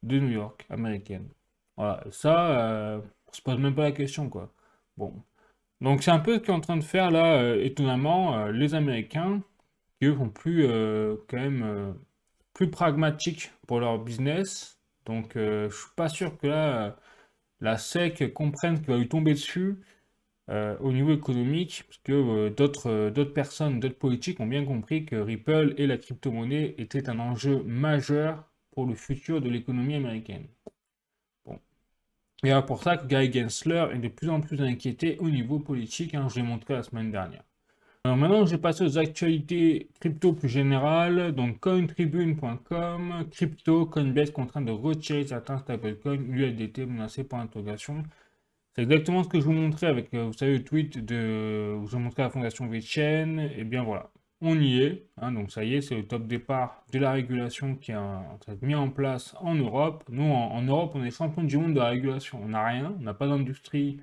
de New York américaine. Voilà, ça, on se pose même pas la question, quoi. Bon, donc c'est un peu ce qu'est en train de faire là, étonnamment, les Américains, qui eux sont plus quand même plus pragmatiques pour leur business. Donc je suis pas sûr que là, la SEC comprenne ce qui va lui tomber dessus au niveau économique, parce que d'autres personnes, d'autres politiques ont bien compris que Ripple et la crypto-monnaie étaient un enjeu majeur pour le futur de l'économie américaine. Bon. Et alors pour ça que Gary Gensler est de plus en plus inquiété au niveau politique, hein, je l'ai montré la semaine dernière. Alors maintenant, je vais passer aux actualités crypto plus générales. Donc cointribune.com, crypto, Coinbase contraint de retirer certains stablecoins, USDT menacé par interrogation. C'est exactement ce que je vous montrais avec, vous savez, le tweet où je vous montrais la fondation VeChain. Et bien voilà, on y est. Hein, donc ça y est, c'est le top départ de la régulation qui est en train d'être mis en place en Europe. Nous, en Europe, on est champion du monde de la régulation. On n'a rien, on n'a pas d'industrie,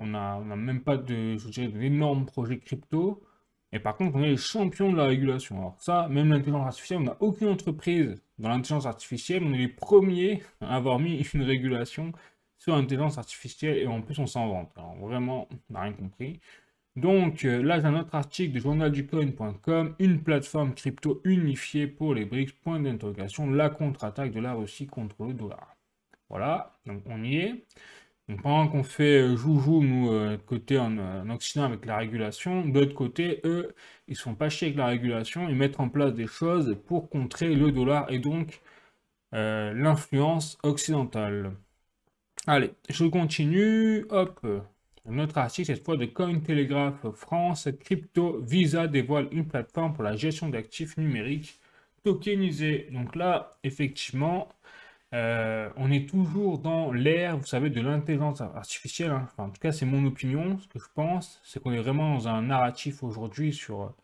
on n'a même pas de, je dirais, d'énormes projets crypto. Et par contre, on est les champions de la régulation. Alors ça, même l'intelligence artificielle, on n'a aucune entreprise dans l'intelligence artificielle. On est les premiers à avoir mis une régulation sur l'intelligence artificielle et en plus on s'en vante. Alors vraiment, on n'a rien compris. Donc là, j'ai un autre article de journalducoin.com, une plateforme crypto unifiée pour les BRICS, point d'interrogation, la contre-attaque de la Russie contre le dollar. Voilà, donc on y est. Donc pendant qu'on fait joujou, nous, côté en Occident avec la régulation, de l'autre côté, eux, ils sont pas chiés avec la régulation, ils mettent en place des choses pour contrer le dollar et donc l'influence occidentale. Allez, je continue, hop, un autre article, cette fois de Cointelegraph France, Crypto Visa dévoile une plateforme pour la gestion d'actifs numériques tokenisés. Donc là, effectivement, on est toujours dans l'ère, vous savez, de l'intelligence artificielle. Hein. Enfin, en tout cas, c'est mon opinion. Ce que je pense, c'est qu'on est vraiment dans un narratif aujourd'hui sur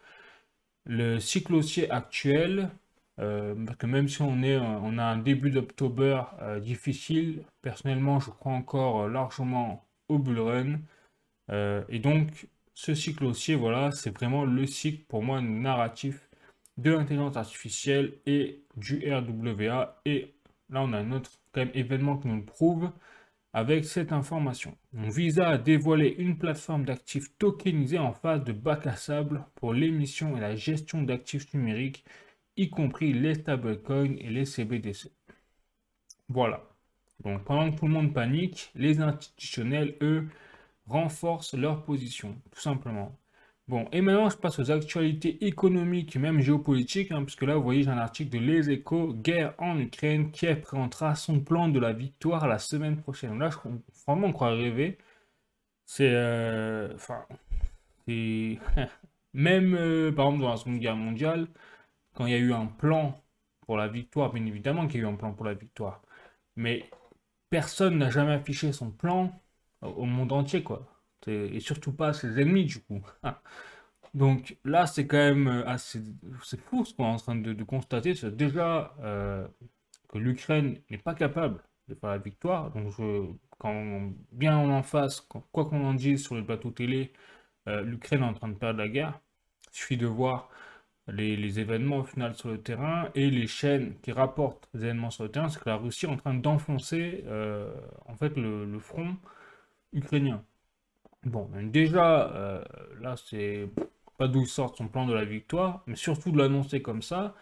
le cycle haussier actuel. Parce que même si on a un début d'octobre difficile, personnellement, je crois encore largement au bull run. Et donc, ce cycle haussier, voilà, c'est vraiment le cycle pour moi narratif de l'intelligence artificielle et du RWA. Et là, on a un autre quand même événement qui nous le prouve avec cette information. Donc, Visa a dévoilé une plateforme d'actifs tokenisés en phase de bac à sable pour l'émission et la gestion d'actifs numériques, y compris les stablecoins et les CBDC. Voilà. Donc, pendant que tout le monde panique, les institutionnels, eux, renforcent leur position, tout simplement. Bon, et maintenant, je passe aux actualités économiques, même géopolitiques, hein, puisque là, vous voyez, j'ai un article de Les Échos, guerre en Ukraine, qui présentera son plan de la victoire la semaine prochaine. Là, vraiment, on croit rêver. C'est, enfin, c'est, même, par exemple, dans la Seconde Guerre mondiale, quand il y a eu un plan pour la victoire, bien évidemment qu'il y a eu un plan pour la victoire, mais personne n'a jamais affiché son plan au monde entier, quoi. Et surtout pas ses ennemis, du coup. Donc là, c'est quand même assez... C'est fou ce qu'on est en train de constater. C'est déjà que l'Ukraine n'est pas capable de faire la victoire. Donc quand bien on en face, quoi qu'on en dise sur les plateaux télé, l'Ukraine est en train de perdre la guerre. Il suffit de voir les événements au final sur le terrain et les chaînes qui rapportent les événements sur le terrain, c'est que la Russie est en train d'enfoncer en fait le front ukrainien. Bon, donc déjà, là, c'est pas d'où il sort son plan de la victoire, mais surtout de l'annoncer comme ça.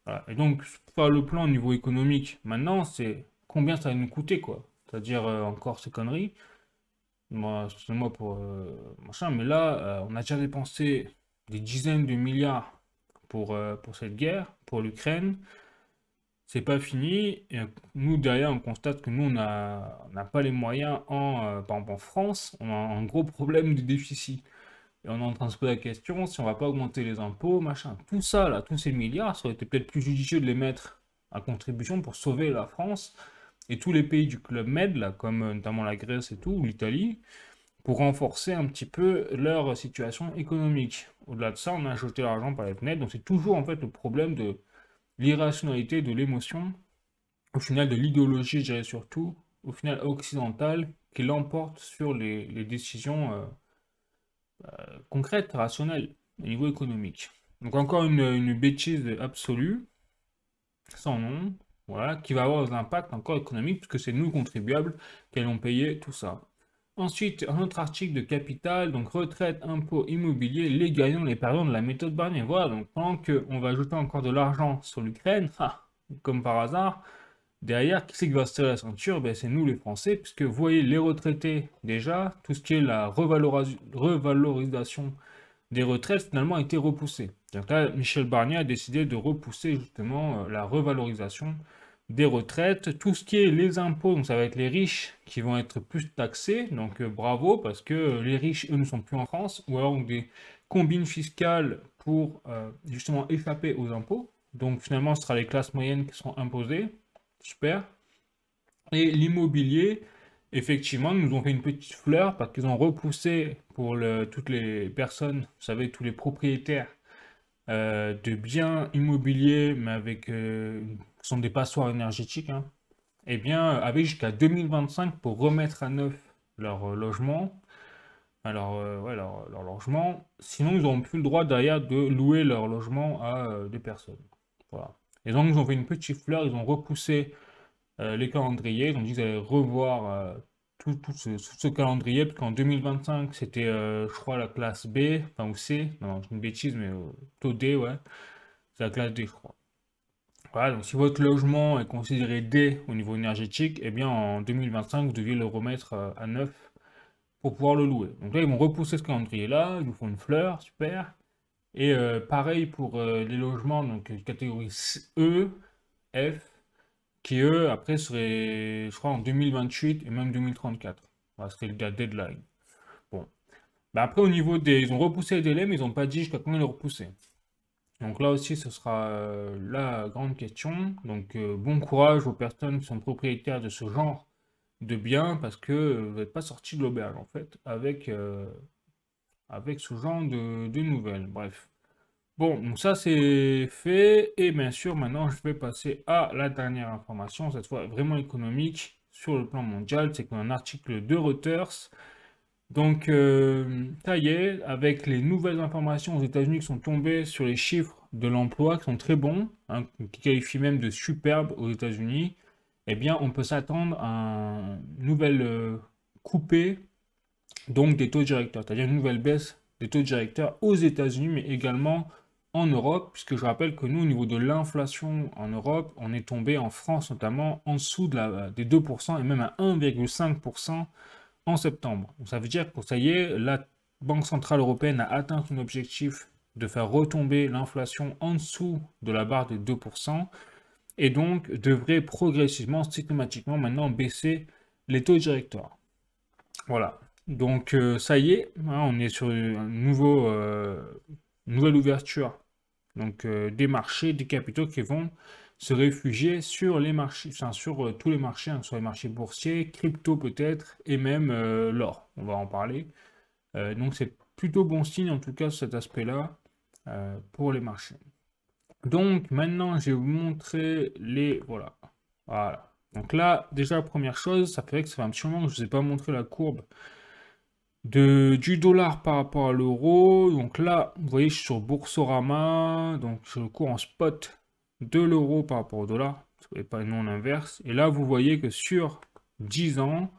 Voilà. Et donc, faire le plan au niveau économique, maintenant, c'est combien ça va nous coûter, quoi. C'est-à-dire encore ces conneries. Moi, excusez-moi pour machin, mais là, on a déjà dépensé des dizaines de milliards pour cette guerre, pour l'Ukraine. C'est pas fini. Et nous, derrière, on constate que nous, on n'a pas les moyens par exemple en France, on a un gros problème de déficit. Et on est en train de se poser la question si on va pas augmenter les impôts, machin. Tout ça, là, tous ces milliards, ça aurait été peut-être plus judicieux de les mettre à contribution pour sauver la France et tous les pays du Club Med, là, comme notamment la Grèce et tout, ou l'Italie, pour renforcer un petit peu leur situation économique. Au-delà de ça, on a jeté l'argent par les fenêtres. Donc c'est toujours en fait le problème de l'irrationalité, de l'émotion, au final de l'idéologie, je dirais surtout, au final occidentale qui l'emporte sur les décisions concrètes, rationnelles, au niveau économique. Donc encore une bêtise absolue, sans nom, voilà, qui va avoir des impacts encore économiques, puisque c'est nous, contribuables, qui allons payer tout ça. Ensuite, un autre article de Capital, donc retraite, impôts, immobilier, les gagnants, les perdants de la méthode Barnier. Voilà, donc pendant qu'on va ajouter encore de l'argent sur l'Ukraine, comme par hasard, derrière, qui c'est qui va se tirer la ceinture? Ben, c'est nous les Français, puisque vous voyez les retraités déjà, tout ce qui est la revalorisation des retraites finalement a été repoussé. Donc là, Michel Barnier a décidé de repousser justement la revalorisation des retraites. Tout ce qui est les impôts, donc ça va être les riches qui vont être plus taxés. Donc bravo, parce que les riches, eux, ne sont plus en France, ou alors des combines fiscales pour justement échapper aux impôts. Donc finalement, ce sera les classes moyennes qui seront imposées. Super. Et l'immobilier, effectivement, nous ont fait une petite fleur parce qu'ils ont repoussé pour toutes les personnes, vous savez, tous les propriétaires de biens immobiliers, mais avec qui sont des passoires énergétiques, hein, eh bien, avec jusqu'à 2025 pour remettre à neuf leur logement, ouais, leur logement. Sinon, ils n'auront plus le droit derrière de louer leur logement à des personnes. Voilà. Et donc, ils ont fait une petite fleur, ils ont repoussé les calendriers. Ils ont dit qu'ils allaient revoir tout ce calendrier, parce qu'en 2025, c'était, je crois, la classe B, enfin, ou C, non, c'est une bêtise, mais plutôt D, ouais. C'est la classe D, je crois. Voilà, donc si votre logement est considéré D au niveau énergétique, eh bien en 2025, vous deviez le remettre à neuf pour pouvoir le louer. Donc là, ils vont repousser ce calendrier-là, ils nous font une fleur, super. Et pareil pour les logements, donc catégorie E, F, qui eux, après, seraient, je crois, en 2028 et même 2034. Voilà, c'était le deadline. Bon. Bah après, au niveau des... Ils ont repoussé les délais, mais ils n'ont pas dit jusqu'à quand ils les repoussaient. Donc là aussi, ce sera la grande question. Donc bon courage aux personnes qui sont propriétaires de ce genre de biens, parce que vous n'êtes pas sorti de l'auberge, en fait, avec ce genre de nouvelles. Bref. Bon, donc ça c'est fait, et bien sûr maintenant je vais passer à la dernière information, cette fois vraiment économique sur le plan mondial, c'est qu'on a un article de Reuters. Donc ça y est, avec les nouvelles informations aux États-Unis qui sont tombées sur les chiffres de l'emploi qui sont très bons, hein, qui qualifient même de superbes aux États-Unis, eh bien on peut s'attendre à une nouvelle coupée donc des taux directeurs, c'est-à-dire une nouvelle baisse des taux directeurs aux États-Unis, mais également en Europe, puisque je rappelle que nous, au niveau de l'inflation en Europe, on est tombé en France notamment en dessous des 2% et même à 1,5% en septembre. Donc ça veut dire que ça y est, la Banque Centrale Européenne a atteint son objectif de faire retomber l'inflation en dessous de la barre des 2% et donc devrait progressivement, systématiquement maintenant baisser les taux directeurs. Voilà. Donc ça y est, hein, on est sur nouvelle ouverture donc, des marchés, des capitaux qui vont se réfugier sur les marchés, enfin, sur tous les marchés, hein, sur les marchés boursiers, crypto peut-être, et même l'or. On va en parler. Donc c'est plutôt bon signe en tout cas cet aspect-là pour les marchés. Donc maintenant je vais vous montrer les... Voilà. Voilà. Donc là, déjà, première chose, ça fait que ça fait un petit moment que je ne vous ai pas montré la courbe du dollar par rapport à l'euro. Donc là, vous voyez, je suis sur Boursorama, donc sur le cours en spot de l'euro par rapport au dollar, et pas non l'inverse. Et là, vous voyez que sur 10 ans,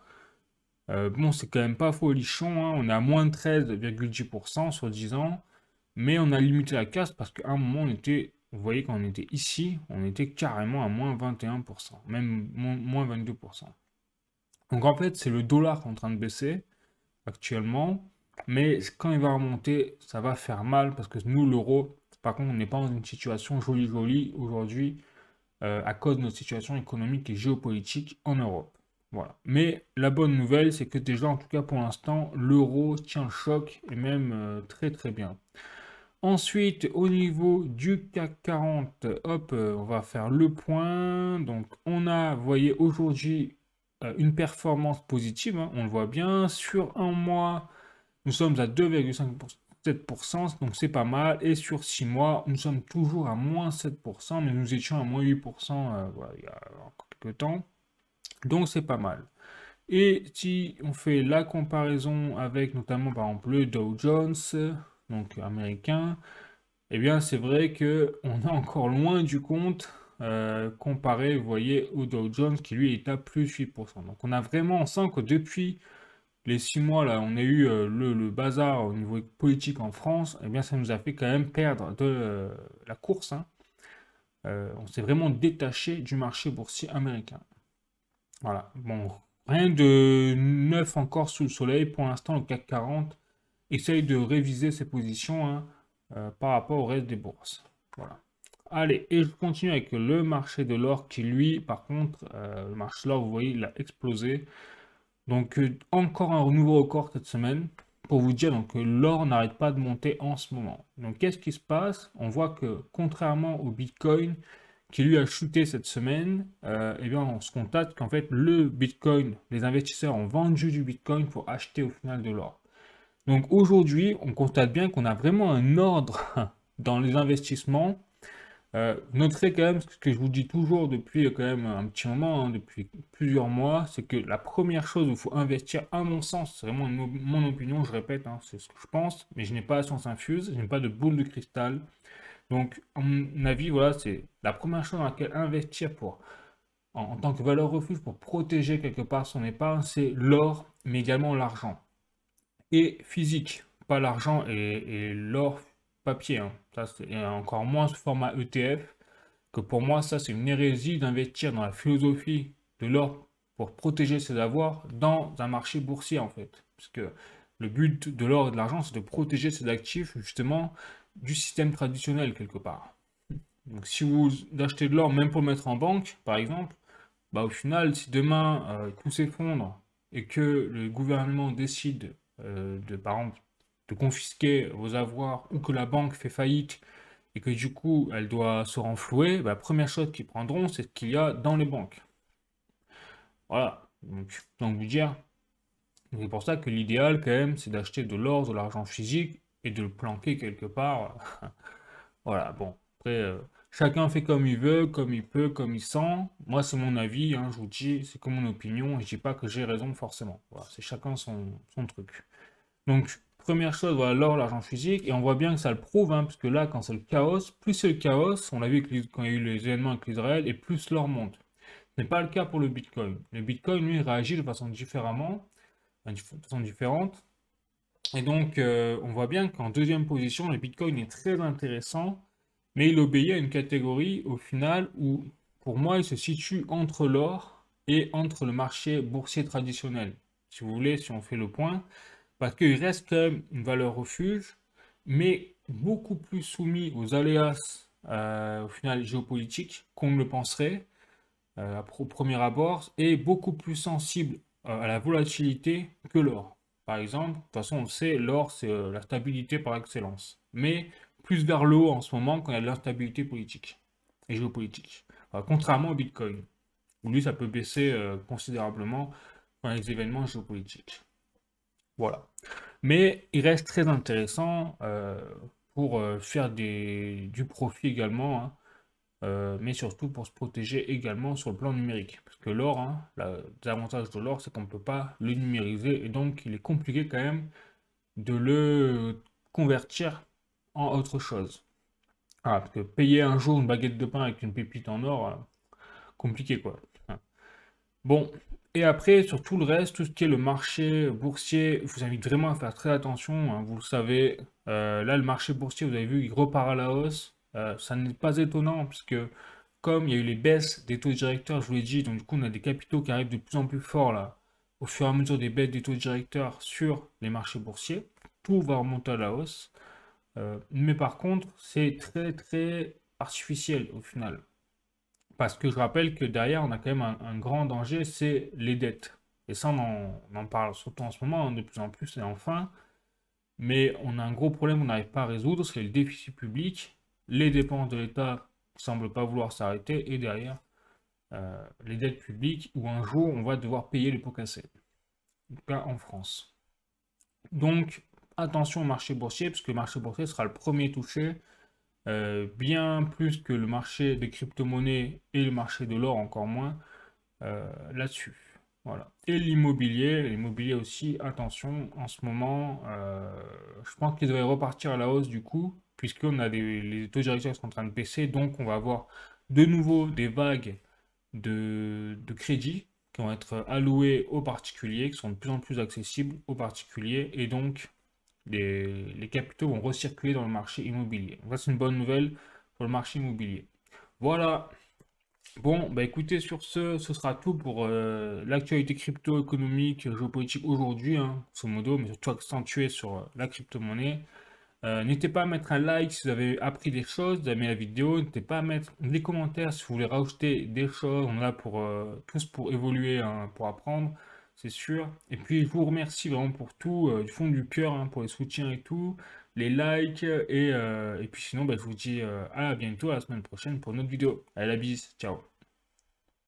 bon, c'est quand même pas folichon, hein, on est à moins de 13,10% sur 10 ans, mais on a limité la casse parce qu'à un moment, on était, vous voyez, quand on était ici, on était carrément à moins 21%, même moins 22%. Donc en fait, c'est le dollar qui est en train de baisser actuellement, mais quand il va remonter, ça va faire mal parce que nous, l'euro, par contre, on n'est pas dans une situation jolie aujourd'hui à cause de notre situation économique et géopolitique en Europe. Voilà. Mais la bonne nouvelle, c'est que déjà, en tout cas pour l'instant, l'euro tient le choc et même très très bien. Ensuite, au niveau du CAC 40, hop, on va faire le point. Donc, on a, vous voyez, aujourd'hui, une performance positive, hein, on le voit bien. Sur un mois, nous sommes à 2,57%, donc c'est pas mal. Et sur 6 mois, nous sommes toujours à moins 7%, mais nous étions à moins 8% voilà, il y a quelques temps. Donc c'est pas mal. Et si on fait la comparaison avec notamment par exemple le Dow Jones, donc américain, eh bien c'est vrai que on est encore loin du compte comparé, vous voyez, au Dow Jones qui lui est à plus 8%. Donc on a vraiment, on sent que depuis les 6 mois là, on a eu le bazar au niveau politique en France, eh bien ça nous a fait quand même perdre de la course, hein. On s'est vraiment détaché du marché boursier américain. Voilà, bon, rien de neuf encore sous le soleil. Pour l'instant, le CAC 40 essaye de réviser ses positions, hein, par rapport au reste des bourses. Voilà. Allez, et je continue avec le marché de l'or qui, lui, par contre, le marché de l'or, vous voyez, il a explosé. Donc, encore un nouveau record cette semaine. Pour vous dire donc, que l'or n'arrête pas de monter en ce moment. Donc, qu'est-ce qui se passe? On voit que, contrairement au Bitcoin, qui lui a chuté cette semaine, eh bien, on se constate qu'en fait, le Bitcoin, les investisseurs ont vendu du Bitcoin pour acheter au final de l'or. Donc aujourd'hui, on constate bien qu'on a vraiment un ordre dans les investissements. Notez quand même ce que je vous dis toujours depuis quand même un petit moment, hein, depuis plusieurs mois, c'est que la première chose où il faut investir, à mon sens, c'est vraiment mon opinion, je répète, hein, c'est ce que je pense, mais je n'ai pas la science infuse, je n'ai pas de boule de cristal. Donc, à mon avis, voilà, c'est la première chose dans laquelle investir pour, en tant que valeur refuge pour protéger quelque part son épargne, c'est l'or, mais également l'argent. Et physique, pas l'argent et l'or papier, hein. Ça, c'est encore moins sous format ETF, que pour moi, ça, c'est une hérésie d'investir dans la philosophie de l'or pour protéger ses avoirs dans un marché boursier, en fait. Parce que le but de l'or et de l'argent, c'est de protéger ses actifs, justement, du système traditionnel, quelque part. Donc, si vous achetez de l'or, même pour le mettre en banque, par exemple, bah, au final, si demain tout s'effondre et que le gouvernement décide par exemple, de confisquer vos avoirs ou que la banque fait faillite et que du coup elle doit se renflouer, bah, la première chose qu'ils prendront, c'est ce qu'il y a dans les banques. Voilà. Donc vous dire, c'est pour ça que l'idéal quand même, c'est d'acheter de l'or, de l'argent physique et de le planquer quelque part. Voilà, bon, après, chacun fait comme il veut, comme il peut, comme il sent. Moi, c'est mon avis, hein, je vous dis, c'est comme mon opinion, et je dis pas que j'ai raison forcément. Voilà, c'est chacun son truc. Donc, première chose, voilà, l'or, l'argent physique, et on voit bien que ça le prouve, hein, parce que là, quand c'est le chaos, plus c'est le chaos, on l'a vu quand il y a eu les événements avec l'Israël, et plus l'or monte. Ce n'est pas le cas pour le Bitcoin. Le Bitcoin, lui, réagit de façon différemment, enfin, de façon différente. Et donc, on voit bien qu'en deuxième position, le Bitcoin est très intéressant, mais il obéit à une catégorie au final où, pour moi, il se situe entre l'or et entre le marché boursier traditionnel. Si vous voulez, si on fait le point, parce qu'il reste quand même une valeur refuge, mais beaucoup plus soumis aux aléas, au final, géopolitiques qu'on ne le penserait au premier abord, et beaucoup plus sensible à la volatilité que l'or. Par exemple, de toute façon, on le sait, l'or, c'est la stabilité par excellence. Mais plus vers le haut en ce moment quand il y a de l'instabilité politique et géopolitique. Contrairement au Bitcoin, où lui, ça peut baisser considérablement dans les événements géopolitiques. Voilà. Mais il reste très intéressant pour faire du profit également, hein, mais surtout pour se protéger également sur le plan numérique. Parce que l'or, hein, l'avantage de l'or, c'est qu'on ne peut pas le numériser et donc il est compliqué quand même de le convertir en autre chose. Ah, parce que payer un jour une baguette de pain avec une pépite en or, compliqué quoi. Bon, et après, sur tout le reste, tout ce qui est le marché boursier, je vous invite vraiment à faire très attention, hein, vous le savez. Là, le marché boursier, vous avez vu, il repart à la hausse. Ça n'est pas étonnant, puisque comme il y a eu les baisses des taux directeurs, je vous l'ai dit, donc du coup, on a des capitaux qui arrivent de plus en plus forts là, au fur et à mesure des baisses des taux directeurs sur les marchés boursiers. Tout va remonter à la hausse. Mais par contre, c'est très très artificiel au final. Parce que je rappelle que derrière, on a quand même un grand danger, c'est les dettes. Et ça, on en parle surtout en ce moment, hein, de plus en plus, et enfin. Mais on a un gros problème qu'on n'arrive pas à résoudre, c'est le déficit public. Les dépenses de l'État ne semblent pas vouloir s'arrêter, et derrière, les dettes publiques, où un jour, on va devoir payer les pots cassés. En tout cas, en France. Donc, attention au marché boursier, parce que le marché boursier sera le premier touché, bien plus que le marché des crypto-monnaies et le marché de l'or encore moins là-dessus. Voilà. Et l'immobilier aussi, attention, en ce moment, je pense qu'il devrait repartir à la hausse du coup, puisqu'on a les taux directeurs qui sont en train de baisser, donc on va avoir de nouveau des vagues de crédits qui vont être alloués aux particuliers, qui sont de plus en plus accessibles aux particuliers, et donc les capitaux vont recirculer dans le marché immobilier. Donc ça, c'est une bonne nouvelle pour le marché immobilier. Voilà. Bon, bah écoutez, sur ce sera tout pour l'actualité crypto-économique, géopolitique aujourd'hui, hein, grosso modo, mais surtout accentué sur la crypto-monnaie. N'hésitez pas à mettre un like si vous avez appris des choses, vous avez aimé la vidéo. N'hésitez pas à mettre des commentaires si vous voulez rajouter des choses. On est là pour tous pour évoluer, hein, pour apprendre, c'est sûr. Et puis je vous remercie vraiment pour tout, du fond du cœur, hein, pour les soutiens et tout, les likes. Et puis sinon, bah, je vous dis à bientôt, à la semaine prochaine pour une autre vidéo. Allez, la bise, ciao.